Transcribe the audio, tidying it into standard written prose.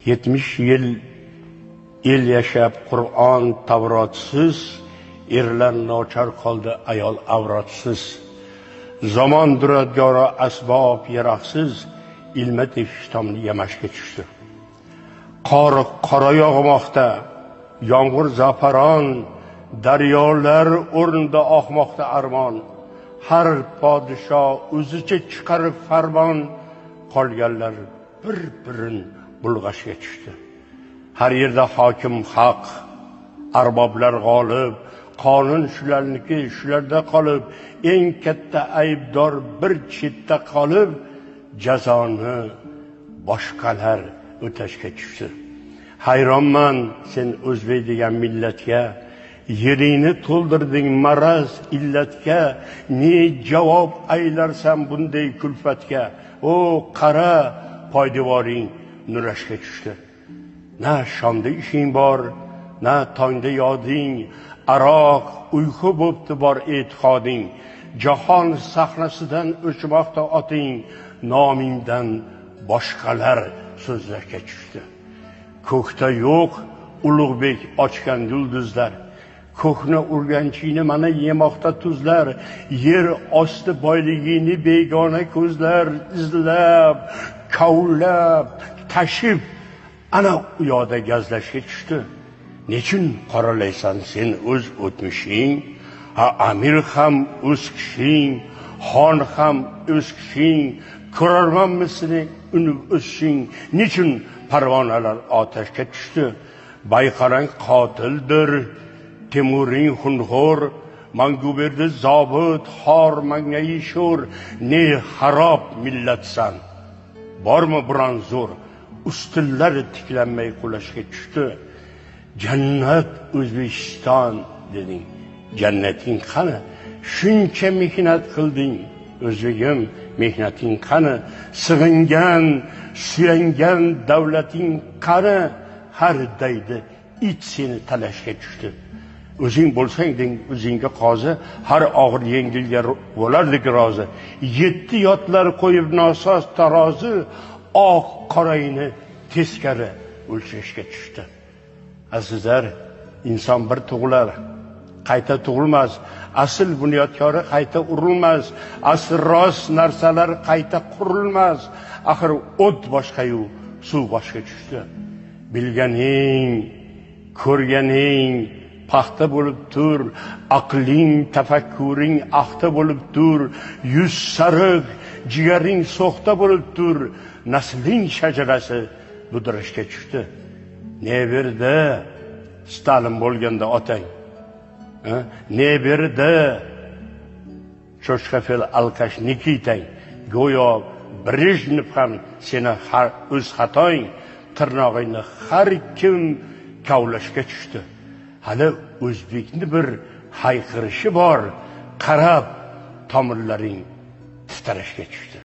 70 yil el yashab Qur'on Tavrotsiz, erlar nochor qoldi ayol avrotsiz. Zamon duradgori asbob yaroqsiz, ilma tepish tomni yamashga tushdi. Qor qora yog'moqda, yomg'ir zafaron, daryolar o'rnida oqmoqda armon. Har podsho o'zicha chiqarib farmon, qolganlar bir-birin bulg'ashga tushdi. Har yerda hokim haq, arboblar g'olib, qonun shularniki, shularda qolib, eng katta aybdor bir chetda qolib, jazoni boshqalar o'tashga tushdi. Hayronman sen o'zbek degan millatga, yeringni to'ldirding maraz illatga, ne javob aylarsan bunday kulfatga? O qara, poydevoring nurashga tushdi. Na shomda ishing bor, na tongda yoding, aroq uyqu bo'pti bor e'tiqoding. Jahon sahnasidan o'chmoqda oting, nomingdan boshqalar so'zlashga tushdi. Ko'kda yo'q ulug'bek ochgan yulduzlar, ko'kni urganchini mana yemoqda tuzlar, yer osti boyligini begona ko'zlar izlab, kavlab, tashib ana u yoqda gazlashga tushdi. Nechun qoralaysan sen o'z o'tmishing? Ha, amir ham o'z kishing, xon ham o'z kishing, ko'rarmanmi seni unib o'sishing? Nechun parvonalar otashga tushdi? Bayqarang qotildir, Temuring xunxo'r, Manguberdi zobit, xor mangayi sho'r. Ne xarob millatsan, bormi biron zo'r? Ustunlar tiklanmay qulashga tushdi. Jannat O'zbekiston deding, jannating qani? Shuncha mehnat qilding, o'zbegim, mehnating qani? Sig'ingan, suyangan davlating qani? Har daydi it seni talashga tushdi. O'zing bo'lsang deng, o'zingga qozi, har og'ir yengilga bo'lardik rozi. 7 yotlar qo'yib nosoz tarozi, oq qorayni teskari o'lchashga tushdi. Azizlar, inson bir tug'ilar, qayta tug'ilmas. Asl bunyodkori qayta urilmas. Asl rost narsalar qayta qurilmas. Axir o't boshqa-yu, suv boshqa tushdi. Bilganing, ko'rganing paxta bo'lib tur, aqling, tafakkuring axta bo'lib tur, yuz sariq, jigaring so'xta bo'lib tur, nasling shajarasi budrashga tushdi. Ne berdi Stalin bo'lganda otang? Ne berdi Cho'chqafel alkash Nikitang? Go'yo Brejnev ham seni o'z xatoing, tirnog'ingni har kim kavlashga tushdi. Hali o'zbekni bir hayqirishi bor, qarab tomirlaring titrashga tushdi.